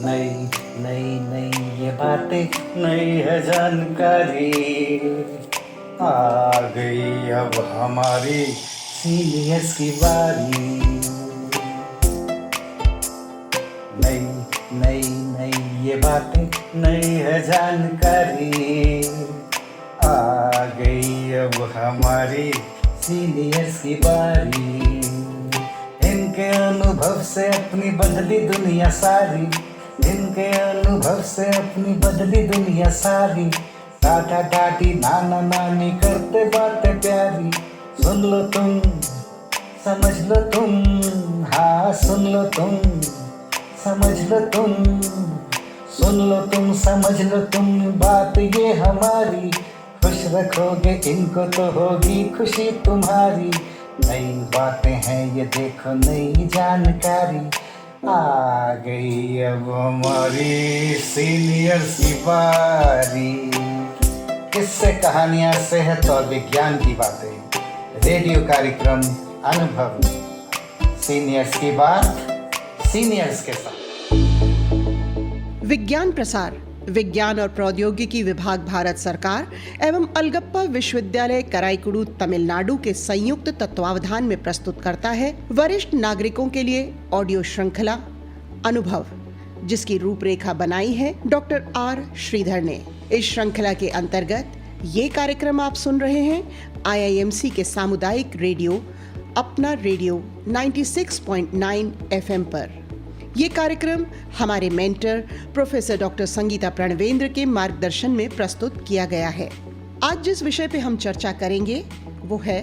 नई नई नई ये बातें नई है जानकारी आ गई अब हमारी सीनियर्स की बारी। नई नई नई ये बातें नई है जानकारी आ गई अब हमारी सीनियर्स की बारी। इनके अनुभव से अपनी बदली दुनिया सारी, इनके अनुभव से अपनी बदली दुनिया सारी। टाटा टाटी नाना नानी करते बातें प्यारी। सुन लो तुम, समझ लो तुम, हाँ सुन लो तुम, समझ लो तुम, सुन लो तुम, समझ लो तुम, बात ये हमारी। खुश रखोगे इनको तो होगी खुशी तुम्हारी। नई बातें हैं ये देखो नई जानकारी आ गई अब हमारी सीनियर्स की बारी। किस्से कहानियां सेहत और विज्ञान की बातें, रेडियो कार्यक्रम अनुभव में सीनियर्स की बात सीनियर्स के साथ। विज्ञान प्रसार विज्ञान और प्रौद्योगिकी विभाग भारत सरकार एवं अलगप्पा विश्वविद्यालय कराईकुड़ू तमिलनाडु के संयुक्त तत्वावधान में प्रस्तुत करता है वरिष्ठ नागरिकों के लिए ऑडियो श्रृंखला अनुभव, जिसकी रूपरेखा बनाई है डॉक्टर आर श्रीधर ने। इस श्रृंखला के अंतर्गत ये कार्यक्रम आप सुन रहे हैं IIMC के सामुदायिक रेडियो अपना रेडियो 96.9 FM पर। ये कार्यक्रम हमारे mentor professor doctor Sangeeta Pranvendra के मार्गदर्शन में प्रस्तुत किया गया है। आज जिस विषय पे हम चर्चा करेंगे वो है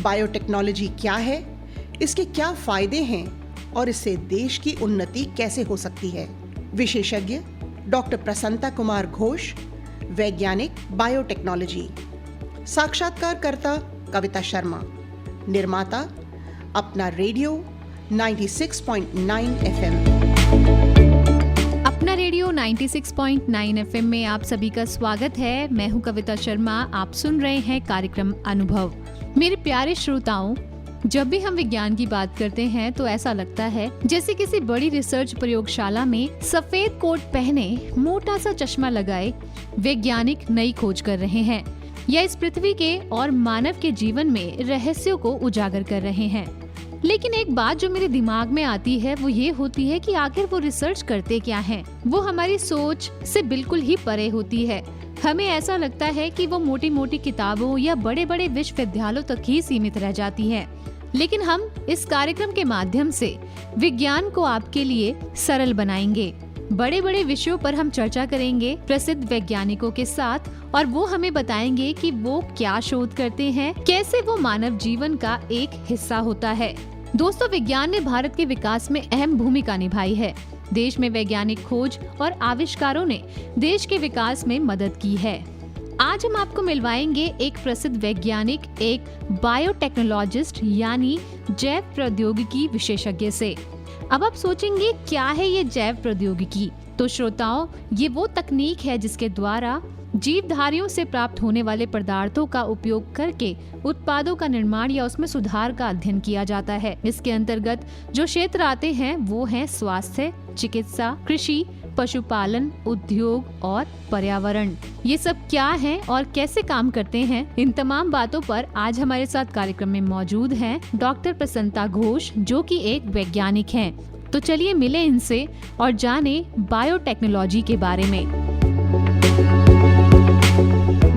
बायोटेक्नोलॉजी क्या है, इसके क्या फायदे हैं और इससे देश की उन्नति कैसे हो सकती है। विशेषज्ञ डॉक्टर प्रसन्नता कुमार घोष, वैज्ञानिक बायोटेक्नोलॉजी। साक्षात्कारकर्ता कविता शर्मा। निर्माता अपना रेडियो 96.9 FM। अपना रेडियो 96.9 FM में आप सभी का स्वागत है। मैं हूं कविता शर्मा। आप सुन रहे हैं कार्यक्रम अनुभव। मेरे प्यारे श्रोताओं, जब भी हम विज्ञान की बात करते हैं तो ऐसा लगता है जैसे किसी बड़ी रिसर्च प्रयोगशाला में सफेद कोट पहने मोटा सा चश्मा लगाए वैज्ञानिक नई खोज कर रहे हैं या इस पृथ्वी के और मानव के जीवन में रहस्यों को उजागर कर रहे हैं। लेकिन एक बात जो मेरे दिमाग में आती है वो ये होती है कि आखिर वो रिसर्च करते क्या हैं? वो हमारी सोच से बिल्कुल ही परे होती है। हमें ऐसा लगता है कि वो मोटी मोटी किताबों या बड़े बड़े विश्वविद्यालयों तक ही सीमित रह जाती है। लेकिन हम इस कार्यक्रम के माध्यम से विज्ञान को आपके लिए सरल बनाएंगे। बड़े बड़े विषयों पर हम चर्चा करेंगे प्रसिद्ध वैज्ञानिकों के साथ और वो हमें बताएंगे कि वो क्या शोध करते हैं, कैसे वो मानव जीवन का एक हिस्सा होता है। दोस्तों, विज्ञान ने भारत के विकास में अहम भूमिका निभाई है। देश में वैज्ञानिक खोज और आविष्कारों ने देश के विकास में मदद की है। आज हम आपको मिलवाएंगे एक प्रसिद्ध वैज्ञानिक, एक बायोटेक्नोलॉजिस्ट यानी जैव प्रौद्योगिकी विशेषज्ञ से। अब आप सोचेंगे क्या है ये जैव प्रौद्योगिकी? तो श्रोताओं, ये वो तकनीक है जिसके द्वारा जीवधारियों से प्राप्त होने वाले पदार्थों का उपयोग करके उत्पादों का निर्माण या उसमें सुधार का अध्ययन किया जाता है। इसके अंतर्गत जो क्षेत्र आते हैं वो हैं स्वास्थ्य, चिकित्सा, कृषि, पशुपालन, उद्योग और पर्यावरण। ये सब क्या है और कैसे काम करते हैं, इन तमाम बातों पर आज हमारे साथ कार्यक्रम में मौजूद हैं डॉक्टर प्रसन्नता घोष, जो कि एक वैज्ञानिक हैं। तो चलिए मिले इनसे और जाने बायोटेक्नोलॉजी के बारे में।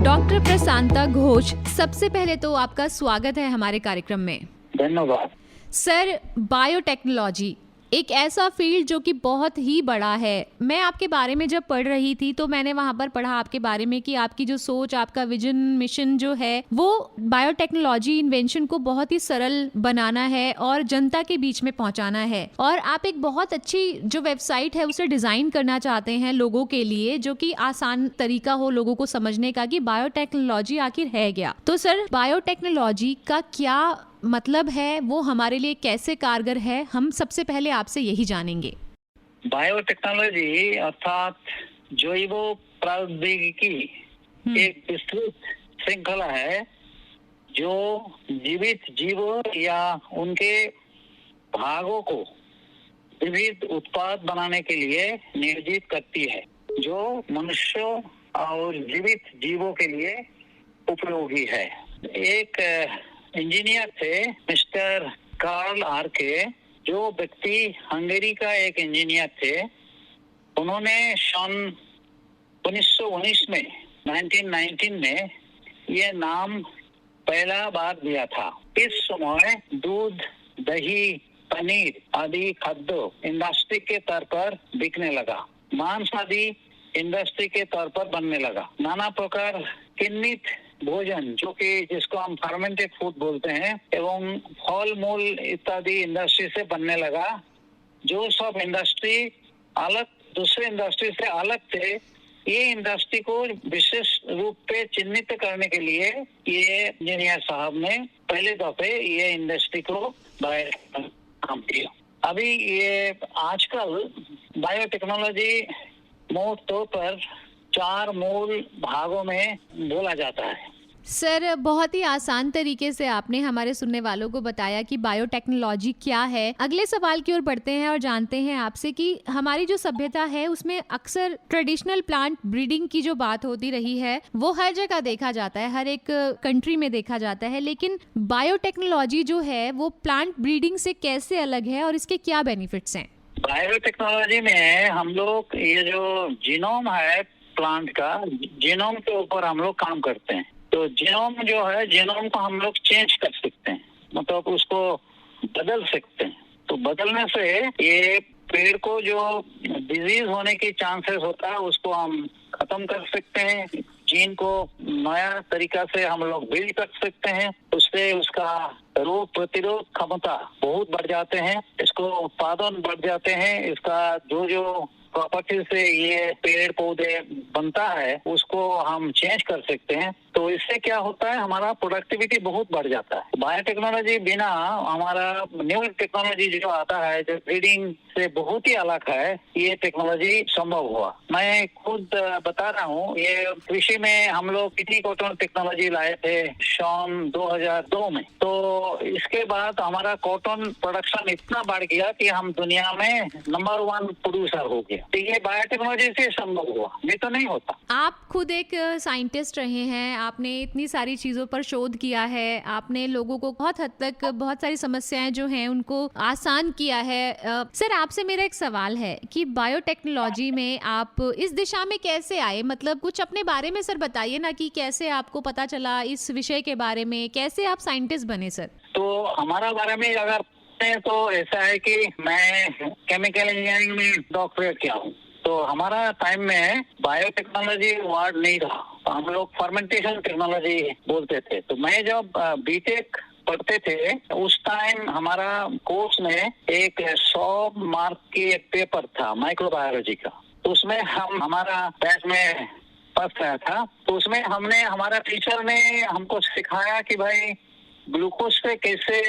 डॉक्टर प्रसन्नता घोष, सबसे पहले तो आपका स्वागत है हमारे कार्यक्रम में। धन्यवाद सर। बायोटेक्नोलॉजी एक ऐसा फील्ड जो कि बहुत ही बड़ा है। मैं आपके बारे में जब पढ़ रही थी तो मैंने वहाँ पर पढ़ा आपके बारे में कि आपकी जो सोच, आपका विजन, मिशन जो है वो बायोटेक्नोलॉजी इन्वेंशन को बहुत ही सरल बनाना है और जनता के बीच में पहुँचाना है। और आप एक बहुत अच्छी जो वेबसाइट है उसे डिज़ाइन करना चाहते हैं लोगों के लिए, जो कि आसान तरीका हो लोगों को समझने का कि बायोटेक्नोलॉजी आखिर है क्या। तो सर, बायोटेक्नोलॉजी का क्या मतलब है, वो हमारे लिए कैसे कारगर है, हम सबसे पहले आपसे यही जानेंगे। बायोटेक्नोलॉजी अर्थात जैव प्रौद्योगिकी एक विस्तृत श्रृंखला है जो जीवित जीवों या उनके भागों को विविध उत्पाद बनाने के लिए नियोजित करती है, जो मनुष्यों और जीवित जीवों के लिए उपयोगी है। एक इंजीनियर थे मिस्टर कार्ल आर्के, जो व्यक्ति हंगरी का एक इंजीनियर थे। उन्होंने सन 1919 में 1919 में ये नाम पहला बार दिया था। इस समय दूध, दही, पनीर आदि खाद्य इंडस्ट्री के तौर पर बिकने लगा, मांस आदि इंडस्ट्री के तौर पर बनने लगा, नाना प्रकार किन्नित भोजन जो कि जिसको हम फर्मेंटेड फूड बोलते हैं एवं फल मूल इत्यादि इंडस्ट्री से बनने लगा। जो सब इंडस्ट्री अलग दूसरे इंडस्ट्री से अलग थे, ये इंडस्ट्री को विशेष रूप पे चिन्हित करने के लिए ये इंजीनियर साहब ने पहले दफे ये इंडस्ट्री को काम किया। अभी ये आजकल बायोटेक्नोलॉजी मोटे तौर पर 4 मूल भागों में बोला जाता है। सर, बहुत ही आसान तरीके से आपने हमारे सुनने वालों को बताया कि बायोटेक्नोलॉजी क्या है। अगले सवाल की ओर बढ़ते हैं और जानते हैं आपसे कि हमारी जो सभ्यता है उसमें अक्सर ट्रेडिशनल प्लांट ब्रीडिंग की जो बात होती रही है वो हर जगह देखा जाता है, हर एक कंट्री में देखा जाता है, लेकिन बायोटेक्नोलॉजी जो है वो प्लांट ब्रीडिंग से कैसे अलग है और इसके क्या बेनिफिट्स हैं? बायोटेक्नोलॉजी में हम लोग ये जो जीनोम है प्लांट का, जीनोम के ऊपर हम लोग काम करते हैं। तो जीनोम जो है, जीनोम को हम लोग चेंज कर सकते हैं, मतलब उसको बदल सकते हैं। तो बदलने से ये पेड़ को जो डिजीज होने की चांसेस होता है उसको हम खत्म कर सकते हैं। जीन को नया तरीका से हम लोग बिल्ड कर सकते हैं, उससे उसका रोग प्रतिरोध क्षमता बहुत बढ़ जाते हैं, इसको उत्पादन बढ़ जाते हैं, इसका जो प्रॉपर्टी से ये पेड़ पौधे बनता है उसको हम चेंज कर सकते हैं। तो इससे क्या होता है, हमारा प्रोडक्टिविटी बहुत बढ़ जाता है। बायोटेक्नोलॉजी बिना हमारा न्यू टेक्नोलॉजी जो आता है, जो ब्रीडिंग से बहुत ही अलग है, ये टेक्नोलॉजी संभव हुआ। मैं खुद बता रहा हूँ, ये कृषि में हम लोग कितनी कॉटन टेक्नोलॉजी लाए थे सन 2002 में। तो इसके बाद हमारा कॉटन प्रोडक्शन इतना बढ़ गया कि हम दुनिया में नंबर 1 प्रोड्यूसर हो गया। तो ये बायोटेक्नोलॉजी से संभव हुआ, ये तो नहीं होता। आप खुद एक साइंटिस्ट रहे हैं, आपने इतनी सारी चीज़ों पर शोध किया है, आपने लोगों को बहुत हद तक बहुत सारी समस्याएं जो हैं उनको आसान किया है। सर, आपसे मेरा एक सवाल है कि बायोटेक्नोलॉजी में आप इस दिशा में कैसे आए? मतलब कुछ अपने बारे में सर बताइए ना कि कैसे आपको पता चला इस विषय के बारे में, कैसे आप साइंटिस्ट बने सर? तो हमारा बारे में अगर तो ऐसा है कि मैं केमिकल इंजीनियरिंग में डॉक्टरेट किया हूँ। तो हमारा टाइम में बायोटेक्नोलॉजी वर्ड नहीं था, तो हम लोग फर्मेंटेशन टेक्नोलॉजी बोलते थे। तो मैं जब बीटेक पढ़ते थे उस टाइम हमारा कोर्स में एक 100 मार्क की एक पेपर था माइक्रोबायोलॉजी का। तो उसमें हमारा बैच में फर्स्ट आया था। तो उसमें हमारा टीचर ने हमको सिखाया कि भाई ग्लूकोज से कैसे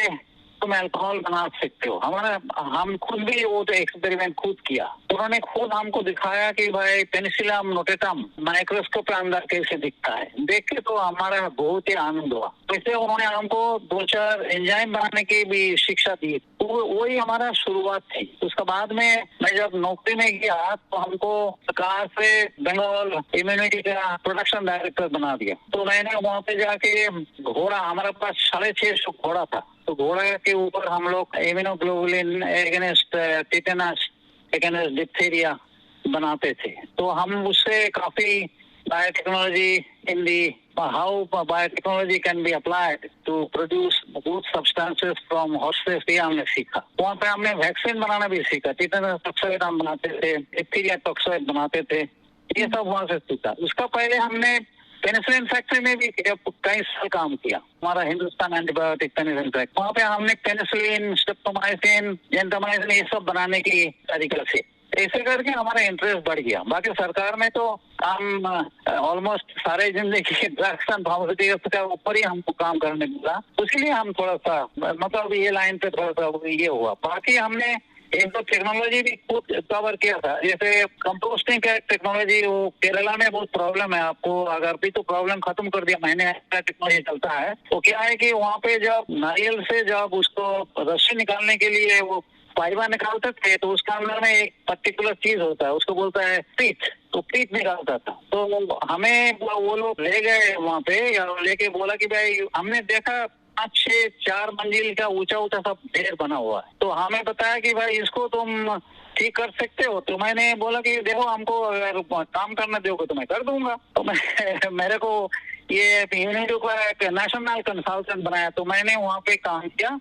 तुम अल्कोहल बना सकते हो। हम खुद भी वो एक्सपेरिमेंट खुद किया। उन्होंने खुद हमको दिखाया कि भाई पेनिसिलियम नोटेटम माइक्रोस्कोप के अंदर कैसे दिखता है। देख के तो हमारा बहुत ही आनंद हुआ। वैसे उन्होंने हमको 2-4 एंजाइम बनाने की भी शिक्षा दी। तो वही हमारा शुरुआत थी। उसके बाद में मैं जब नौकरी में गया तो हमको सरकार से बंगाल इम्यूनिटी का प्रोडक्शन डायरेक्टर बना दिया। तो मैंने वहाँ पे जाके घोड़ा, हमारे पास 650 घोड़ा था, तो घोड़ा के ऊपर हम लोग immunoglobulin against tetanus, against diphtheria बनाते थे। तो हम उससे काफी biotechnology in the how biotechnology can be applied to produce good substances from horses, ये हमने सीखा। वहाँ पे हमने वैक्सीन बनाना भी सीखा। टिटेनस टॉक्साइड हम बनाते थे, डिप्थीरिया टॉक्साइड बनाते थे, ये सब वहाँ से सीखा। उसका पहले हमने पेनिसिलिन फैक्ट्री में भी कई साल काम किया। हमारा हिंदुस्तान एंटीबायोटिक पेनिसिलिन फैक्ट्री, वहाँ पे हमने पेनिसिलिन, स्ट्रेप्टोमाइसिन, जेंटामाइसिन ये सब बनाने की तरीका से, ऐसे करके हमारा इंटरेस्ट बढ़ गया। बाकी सरकार में तो काम ऑलमोस्ट सारे जिंदगी ड्रग्स एंड फार्मास्यूटिकल्स का ऊपर ही हमको काम करने मिला, इसलिए हम थोड़ा सा मतलब ये लाइन पे थोड़ा सा ये हुआ। बाकी हमने एक तो टेक्नोलॉजी भी खुद कवर किया था। जैसे कंपोस्टिंग का टेक्नोलॉजी, वो केरला में बहुत प्रॉब्लम है। आपको अगर भी तो प्रॉब्लम खत्म कर दिया मैंने, ऐसा टेक्नोलॉजी चलता है। तो क्या है कि वहाँ पे जब नारियल से जब उसको रस्सी निकालने के लिए वो पाइबा निकालते थे तो उसके अंदर में एक पर्टिकुलर चीज होता है, उसको बोलता है पीठ, तो पीठ निकालता था। तो हमें वो लोग ले गए वहाँ पे, लेके बोला कि भाई हमने देखा 5-6 4 मंजिल का ऊंचा ऊंचा सब ढेर बना हुआ है। तो हमें बताया कि भाई इसको तुम ठीक कर सकते हो। तो मैंने बोला कि देखो हमको अगर काम करना दोगे तो मैं कर दूंगा। तो मैं मेरे को ये यूनिडो का एक नेशनल कंसल्टेंट बनाया, तो मैंने वहाँ पे काम किया।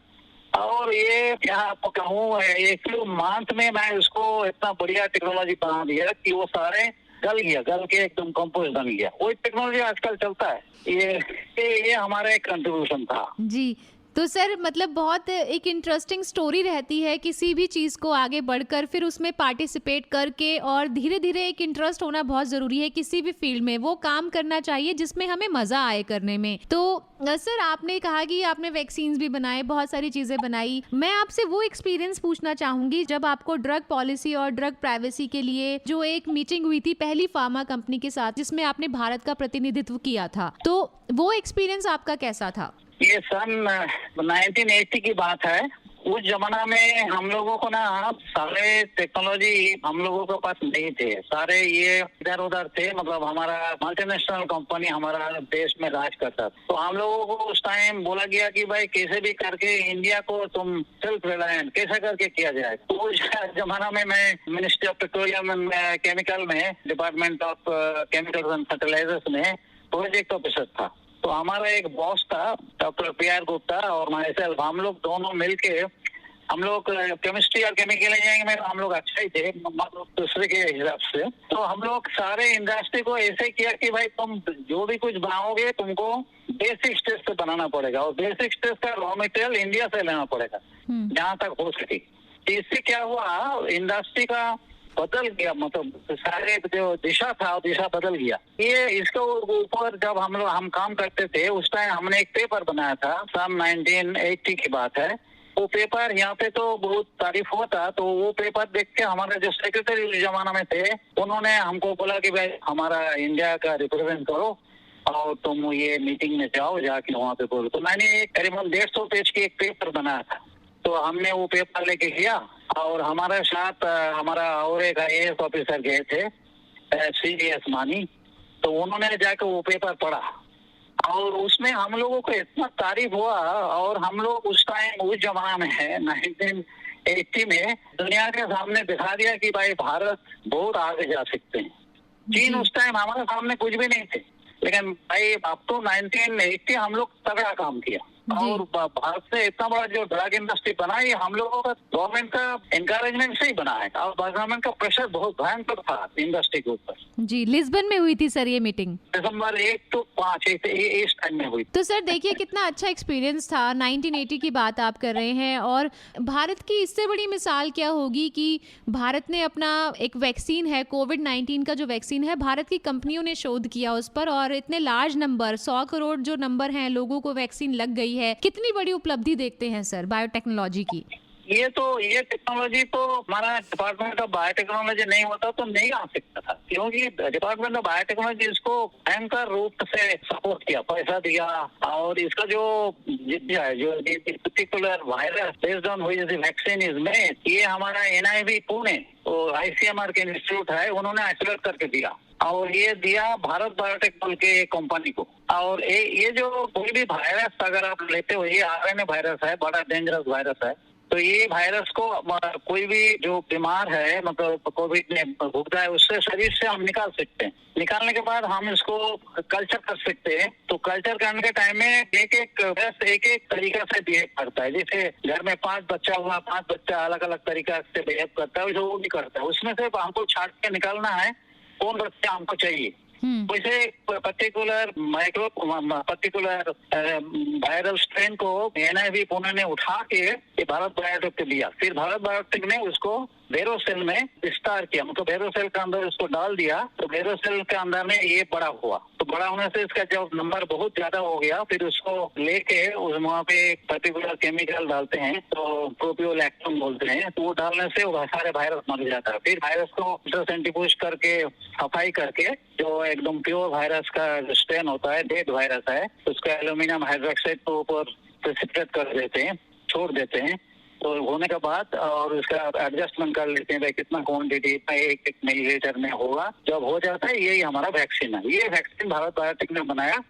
और ये क्या आपको कहूँ, एक मंथ में मैं उसको इतना बढ़िया टेक्नोलॉजी बना दिया कि वो सारे गल के एकदम कंपोज बन गया। वही टेक्नोलॉजी आजकल चलता है। ये हमारा एक कंट्रीब्यूशन था जी। तो सर मतलब बहुत एक इंटरेस्टिंग स्टोरी रहती है किसी भी चीज़ को आगे बढ़कर फिर उसमें पार्टिसिपेट करके, और धीरे धीरे एक इंटरेस्ट होना बहुत ज़रूरी है किसी भी फील्ड में। वो काम करना चाहिए जिसमें हमें मज़ा आए करने में। तो सर आपने कहा कि आपने वैक्सीन्स भी बनाए, बहुत सारी चीज़ें बनाई। मैं आपसे वो एक्सपीरियंस पूछना चाहूँगी जब आपको ड्रग पॉलिसी और ड्रग प्राइवेसी के लिए जो एक मीटिंग हुई थी पहली फार्मा कंपनी के साथ, जिसमें आपने भारत का प्रतिनिधित्व किया था, तो वो एक्सपीरियंस आपका कैसा था? ये सन 1980 की बात है। उस जमाना में हम लोगों को ना सारे टेक्नोलॉजी हम लोगों के पास नहीं थे, सारे ये इधर उधर थे। मतलब हमारा मल्टीनेशनल कंपनी हमारा देश में राज करता। तो हम लोगों को उस टाइम बोला गया कि भाई कैसे भी करके इंडिया को तुम सेल्फ रिलायंट कैसे करके किया जाए। तो उस जमाना में मैं ministry of petroleum and chemical में, department of chemicals and fertilisers में प्रोजेक्ट ऑफिसर था। तो हमारा एक बॉस था डॉक्टर PR गुप्ता और माई सेल्फ, हम लोग दोनों मिलके, हम लोग केमिस्ट्री और केमिकल इंजीनियरिंग में हम लोग अच्छा ही थे दूसरे के हिसाब से। तो हम लोग सारे इंडस्ट्री को ऐसे किया कि भाई तुम जो भी कुछ बनाओगे तुमको बेसिक स्टेज से बनाना पड़ेगा, और बेसिक स्टेज का रॉ मटेरियल इंडिया से लेना पड़ेगा जहाँ तक हो सके। इससे क्या हुआ, इंडस्ट्री का बदल गया, मतलब सारे जो दिशा था वो दिशा बदल गया। ये इसके ऊपर जब हम काम करते थे उस टाइम हमने एक पेपर बनाया था, सन 1980 की बात है। वो पेपर यहाँ पे तो बहुत तारीफ हुआ था। तो वो पेपर देख के हमारे जो सेक्रेटरी उस जमाना में थे उन्होंने हमको बोला कि भाई हमारा इंडिया का रिप्रेजेंट करो और तुम ये मीटिंग में जाओ, जाके वहाँ पे बोलो। तो मैंने करीबन 150 पेज की एक पेपर बनाया था। तो हमने वो पेपर लेके गया और हमारे साथ हमारा और एक IAS ऑफिसर गए थे, CVS मानी। तो उन्होंने जाकर वो पेपर पढ़ा और उसमें हम लोगों को इतना तारीफ हुआ। और हम लोग उस टाइम उस जमाना में है 1980 में दुनिया के सामने दिखा दिया कि भाई भारत बहुत आगे जा सकते हैं। चीन उस टाइम हमारे सामने कुछ भी नहीं थे, लेकिन भाई अब तो 1980 हम लोग तगड़ा काम किया। और भारत से इतना बड़ा जो ड्रग इंडस्ट्री बना, ये हम लोगों का गवर्नमेंट का एनकरेजमेंट से ही बना है। और गवर्नमेंट का प्रेशर बहुत भयंकर था इंडस्ट्री के ऊपर। जी, लिस्बन में हुई थी सर ये मीटिंग, दिसंबर 1 to 5 इस टाइम में हुई। तो सर देखिए कितना अच्छा एक्सपीरियंस था। 1980 की बात आप कर रहे हैं, और भारत की इससे बड़ी मिसाल क्या होगी कि भारत ने अपना एक वैक्सीन है, कोविड-19 का जो वैक्सीन है, भारत की कंपनियों ने शोध किया उस पर, और इतने लार्ज नंबर 100 करोड़ जो नंबर हैं लोगों को वैक्सीन लग गई है। कितनी बड़ी उपलब्धि देखते हैं सर बायोटेक्नोलॉजी की? ये टेक्नोलॉजी तो हमारा डिपार्टमेंट ऑफ बायोटेक्नोलॉजी नहीं होता तो नहीं आ सकता था, क्योंकि डिपार्टमेंट ऑफ बायोटेक्नोलॉजी इसको भयंकर रूप से सपोर्ट किया, पैसा दिया। और इसका जो particular virus based on which the vaccine is made, ये हमारा NIV पुणे और ICMR के इंस्टीट्यूट है, उन्होंने एक्सप्लोर करके दिया। और ये दिया भारत बायोटेक के कंपनी को। और ये जो कोई भी वायरस अगर आप लेते हो, ये RNA वायरस है, बड़ा डेंजरस वायरस है। तो ये वायरस को कोई भी जो बीमार है, मतलब कोविड में भुगता है, उससे शरीर से हम निकाल सकते हैं। निकालने के बाद हम इसको कल्चर कर सकते हैं। तो कल्चर करने के टाइम में एक तरीका से बिहेव करता है। जैसे घर में 5 बच्चा हुआ, 5 बच्चा अलग अलग तरीका से बिहेव करता है, वो भी करता है। उसमें से हमको छाट के निकालना है कौन बच्चा हमको चाहिए। वैसे पर्टिकुलर वायरल स्ट्रेन को NIV पुणे ने उठा के भारत बायोटेक को दिया। फिर भारत बायोटेक ने उसको वेरोसेल में विस्तार किया, मतलब वेरोसेल के अंदर उसको डाल दिया। तो वेरोसेल के अंदर में ये बड़ा हुआ। तो बड़ा होने से इसका जब नंबर बहुत ज्यादा हो गया, फिर उसको लेके वहाँ पे पर्टिकुलर केमिकल डालते हैं, तो प्रोपियोलैक्टम बोलते हैं। तो वो डालने से वो सारे वायरस मर जाता है। फिर वायरस को सेंट्रीफ्यूज करके सफाई करके जो एकदम प्योर वायरस का स्ट्रेन होता है, डेड वायरस है, उसका एल्यूमिनियम हाइड्रोक्साइड के ऊपर प्रेसिपिटेट कर देते हैं, छोड़ देते हैं। तो होने के बाद और उसका एडजस्टमेंट कर लेते हैं भाई कितना क्वांटिटी एक मिलीलीटर में होगा। जब हो जाता है यही हमारा वैक्सीन है। ये वैक्सीन भारत बायोटेक ने बनाया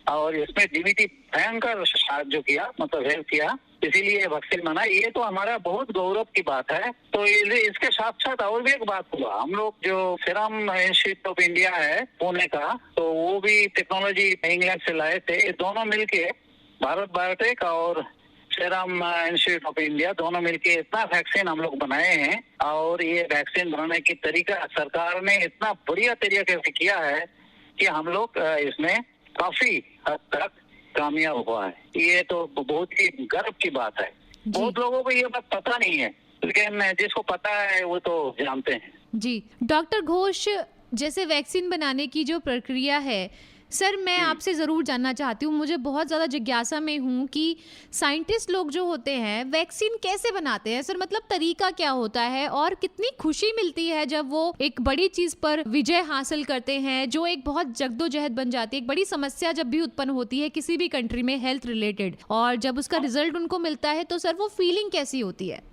और इसमें डीबीटी भयंकर साहाଯ୍य किया, मतलब हेल्प किया, इसीलिए वैक्सीन बना। ये तो हमारा बहुत गौरव की बात है। तो इसके साथ साथ और भी एक बात हुआ, हम लोग जो सीरम इंस्टीट्यूट ऑफ इंडिया है पुणे का, तो वो भी टेक्नोलॉजी इंग्लैंड से लाए थे। ये दोनों मिलके भारत बायोटेक और सीरम इंस्टीट्यूट ऑफ इंडिया दोनों मिलके इतना वैक्सीन हम लोग बनाए हैं। और ये वैक्सीन बनाने की तरीका सरकार ने इतना बढ़िया तरीके से किया है कि हम लोग इसमें काफी हद तक कामयाब हुआ है। ये तो बहुत ही गर्व की बात है। बहुत लोगों को ये बात पता नहीं है, लेकिन जिसको पता है वो तो जानते हैं। जी डॉक्टर घोष, जैसे वैक्सीन बनाने की जो प्रक्रिया है, सर मैं आपसे ज़रूर जानना चाहती हूँ, मुझे बहुत ज़्यादा जिज्ञासा में हूँ कि साइंटिस्ट लोग जो होते हैं वैक्सीन कैसे बनाते हैं सर, मतलब तरीका क्या होता है और कितनी खुशी मिलती है जब वो एक बड़ी चीज़ पर विजय हासिल करते हैं जो एक बहुत जद्दोजहद बन जाती है। एक बड़ी समस्या जब भी उत्पन्न होती है किसी भी कंट्री में हेल्थ रिलेटेड, और जब उसका रिजल्ट उनको मिलता है तो सर वो फीलिंग कैसी होती है?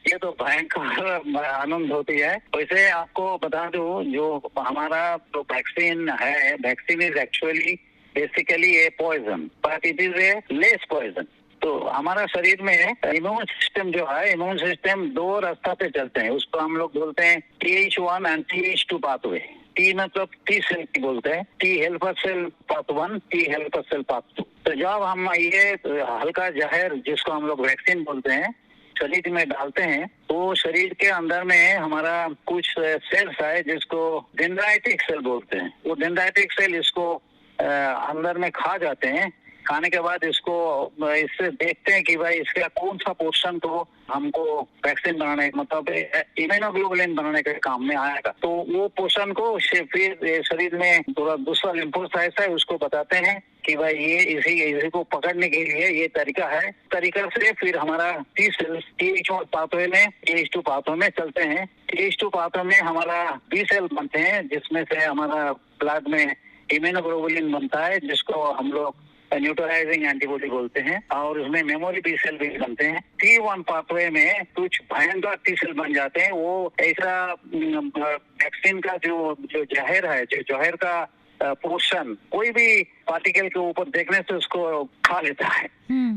ये तो भयंकर आनंद होती है। वैसे आपको बता दूं, जो हमारा जो वैक्सीन है, vaccine is actually basically a poison but it is a less poison. तो हमारा शरीर में इम्यून सिस्टम जो है, इम्यून सिस्टम दो रास्ता पे चलते हैं। उसको हम लोग बोलते हैं TH1 and TH2 pathway. T मतलब टी सेल की बोलते हैं, T helper cell path 1, T helper cell path 2। तो जब हम ये हल्का जहर जिसको हम लोग वैक्सीन बोलते हैं शरीर में डालते हैं, तो शरीर के अंदर में हमारा कुछ सेल्स है जिसको डेंड्राइटिक सेल बोलते हैं। वो डेंड्राइटिक सेल इसको अंदर में खा जाते हैं। खाने के बाद इसको इससे देखते हैं कि भाई इसका कौन सा पोर्शन तो हमको वैक्सीन बनाने मतलब इम्यूनोग्लोबुलिन बनाने के काम में आएगा। तो वो पोर्शन को फिर शरीर में थोड़ा दूसरा लिम्फोसाइट्स है उसको बताते हैं कि भाई ये इसी को पकड़ने के लिए ये तरीका है। तरीका से फिर हमारा टी सेल्स TH1 पाथवे में TH2 पाथवे में चलते हैं। TH2 पाथवे में हमारा बी सेल बनते हैं जिसमें से हमारा ब्लड में इम्यूनोग्लोबुलिन बनता है जिसको हम लोग न्यूट्रलाइजिंग एंटीबॉडी बोलते हैं, और उसमें मेमोरी बी सेल भी बनते हैं। T1 पाथवे में कुछ भयंकर टी सेल बन जाते हैं। वो ऐसा वैक्सीन का जो जहर है, जो जहर का पोर्शन कोई भी पार्टिकल के ऊपर देखने से उसको खा लेता है।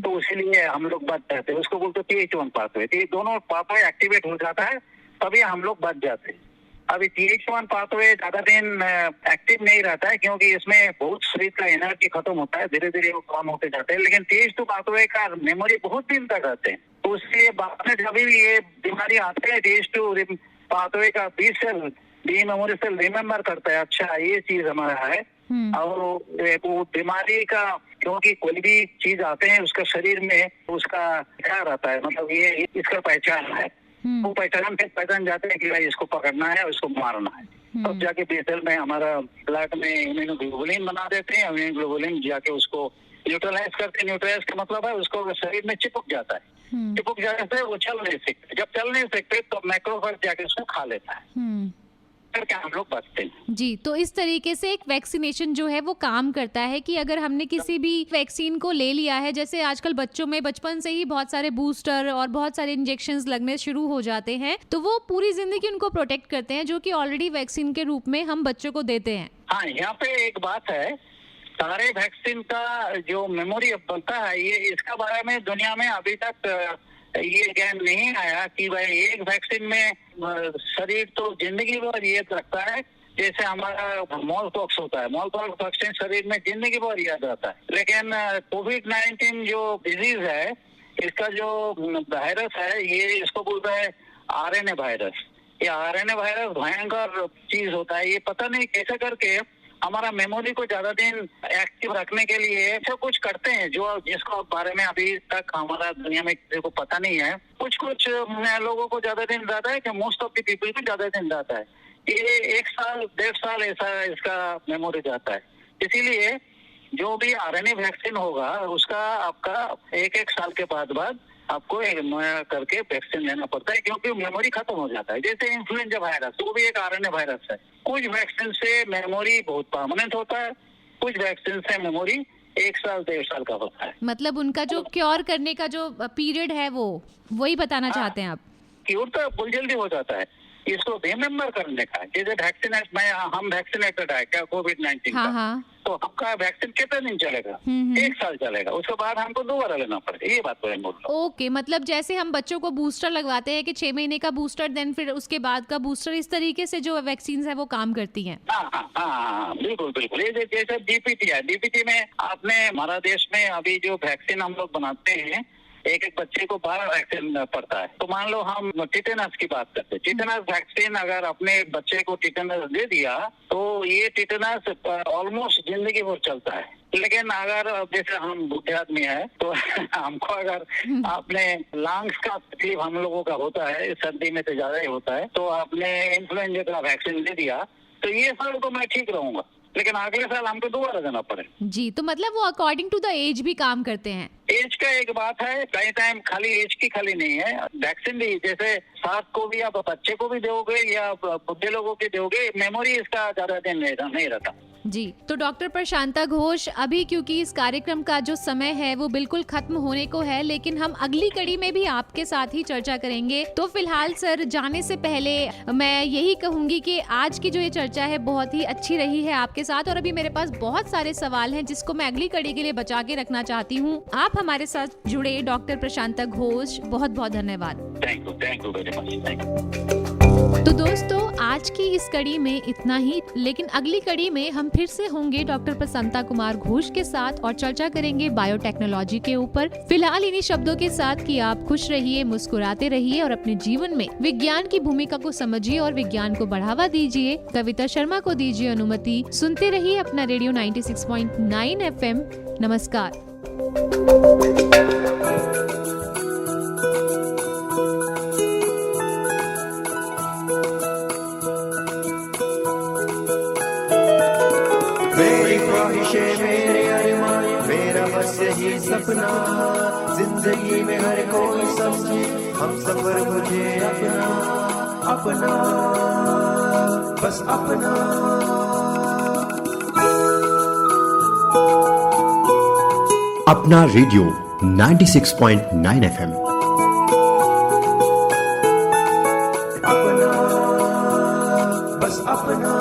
तो इसीलिए हम लोग बच जाते हैं। उसको बोलते हैं TH1 पाथवे। ये दोनों पाथवे एक्टिवेट हो जाता है तभी हम लोग बच जाते हैं। अभी TH1 पाथवे ज्यादा दिन एक्टिव नहीं रहता है क्योंकि इसमें बहुत शरीर का एनर्जी खत्म होता है, धीरे धीरे वो कम होते जाते हैं। लेकिन TH2 पाथवे का मेमोरी बहुत दिन तक रहते हैं। तो उसलिए बाद में जब भी ये बीमारी आती है TH2 पाथवे का B cell B memory cell remember करता है, अच्छा ये चीज हमारा है। और वो बीमारी का क्योंकि कोई भी चीज आते हैं उसका शरीर में उसका क्या रहता है, मतलब ये इसका पहचान है। वो पहचान जाते हैं कि भाई इसको पकड़ना है, इसको मारना है। तब जाके बी सेल में हमारा ब्लड में इम्यूनोग्लोबुलिन बना देते हैं। इम्यूनोग्लोबुलिन जाके उसको न्यूट्रलाइज करते हैं। न्यूट्रलाइज का मतलब है उसको शरीर में चिपक जाता है। चिपक जाने से वो चल नहीं सकते। जब चल नहीं सकते तो मैक्रोफेज जाके उसको खा लेता है, करके हम लोग बचते हैं। जी, तो इस तरीके से एक वैक्सीनेशन जो है वो काम करता है कि अगर हमने किसी भी वैक्सीन को ले लिया है, जैसे आजकल बच्चों में बचपन से ही बहुत सारे बूस्टर और बहुत सारे इंजेक्शंस लगने शुरू हो जाते हैं, तो वो पूरी जिंदगी उनको प्रोटेक्ट करते हैं जो कि ऑलरेडी वैक्सीन के रूप में हम बच्चों को देते हैं। हाँ, यहाँ पे एक बात है, सारे वैक्सीन का जो मेमोरी बनता है ये इसका बारे में दुनिया में अभी तक ये ज्ञान नहीं आया कि भाई एक वैक्सीन में शरीर तो जिंदगी भर ये रखता है। जैसे हमारा मॉल पॉक्स होता है, मॉल पॉक्स वैक्सीन शरीर में जिंदगी भर याद रहता है। लेकिन कोविड-19 जो डिजीज है, इसका जो वायरस है ये इसको बोलता है RNA वायरस। ये RNA वायरस भयंकर चीज होता है। ये पता नहीं कैसे करके हमारा मेमोरी को ज्यादा दिन एक्टिव रखने के लिए ऐसा कुछ करते हैं जो जिसको बारे में अभी तक हमारा दुनिया में किसी को पता नहीं है। कुछ लोगों को ज्यादा दिन रहता है कि मोस्ट ऑफ द पीपल को ज्यादा दिन रहता है। ये 1 साल 1.5 साल ऐसा इसका मेमोरी जाता है। इसीलिए जो भी RNA वैक्सीन होगा उसका आपका 1-1 साल के बाद आपको नया करके वैक्सीन लेना पड़ता है क्योंकि मेमोरी खत्म हो जाता है। जैसे इन्फ्लुएंजा वायरस, वो भी एक RNA वायरस है। कुछ वैक्सीन से मेमोरी बहुत परमानेंट होता है, कुछ वैक्सीन से मेमोरी 1 साल 1.5 साल का होता है। मतलब उनका जो क्योर करने का जो पीरियड है वो वही बताना चाहते हैं आप? क्योर तो बहुत जल्दी हो जाता है, इसको रिमेम्बर करने का। जैसे वैक्सीनेट हम वैक्सीनेटेड है क्या कोविड-19 हाँ का, हाँ। तो आपका वैक्सीन कितने दिन चलेगा? 1 साल चलेगा, उसके बाद हमको दोबारा लेना पड़ेगा। ये बात बोल रहा हूँ। ओके, मतलब जैसे हम बच्चों को बूस्टर लगवाते हैं कि 6 महीने का बूस्टर, देन फिर उसके बाद का बूस्टर, इस तरीके से जो वैक्सीन है वो काम करती हैं। हाँ, बिल्कुल बिल्कुल। ये जैसे डीपीटी है, डीपीटी में आपने हमारा देश में अभी जो वैक्सीन हम लोग बनाते हैं, एक बच्चे को 12 वैक्सीन पड़ता है। तो मान लो हम टिटेनस की बात करते हैं, टिटेनस वैक्सीन अगर अपने बच्चे को टिटेनस दे दिया तो ये टिटेनस ऑलमोस्ट जिंदगी भर चलता है। लेकिन अगर जैसे हम बूढ़े आदमी है तो हमको अगर आपने लंग्स का तकलीफ हम लोगों का होता है, सर्दी में तो ज्यादा ही होता है, तो आपने इन्फ्लुएंजा का वैक्सीन दे दिया तो ये साल तो मैं ठीक रहूंगा, लेकिन अगले साल हमको दोबारा देना पड़े। जी, तो मतलब वो अकॉर्डिंग टू द एज भी काम करते हैं। एज का एक बात है, कई टाइम खाली एज की खाली नहीं है, वैक्सीन भी जैसे सास को भी आप बच्चे को भी दोगे या बुढ़े लोगों के दोगे, मेमोरी इसका ज्यादा दिन नहीं रहता। जी, तो डॉक्टर प्रशांता घोष, अभी क्योंकि इस कार्यक्रम का जो समय है वो बिल्कुल खत्म होने को है, लेकिन हम अगली कड़ी में भी आपके साथ ही चर्चा करेंगे। तो फिलहाल सर जाने से पहले मैं यही कहूंगी कि आज की जो ये चर्चा है बहुत ही अच्छी रही है आपके साथ, और अभी मेरे पास बहुत सारे सवाल हैं जिसको मैं अगली कड़ी के लिए बचा के रखना चाहती हूँ। आप हमारे साथ जुड़े डॉक्टर प्रशांता घोष, बहुत बहुत धन्यवाद। Thank you very much. तो दोस्तों, आज की इस कड़ी में इतना ही, लेकिन अगली कड़ी में हम फिर से होंगे डॉक्टर प्रसन्नता कुमार घोष के साथ और चर्चा करेंगे बायोटेक्नोलॉजी के ऊपर। फिलहाल इन्हीं शब्दों के साथ कि आप खुश रहिए, मुस्कुराते रहिए और अपने जीवन में विज्ञान की भूमिका को समझिए और विज्ञान को बढ़ावा दीजिए। कविता शर्मा को दीजिए अनुमति। सुनते रहिए अपना रेडियो 96.9 FM। नमस्कार। मेरी ख्वाहिशें, मेरे अरमान, मेरा बस यही सपना, जिंदगी में हर कोई समझे हम सफर मुझे अपना, अपना बस अपना। अपना रेडियो 96.9 FM। अपना बस अपना।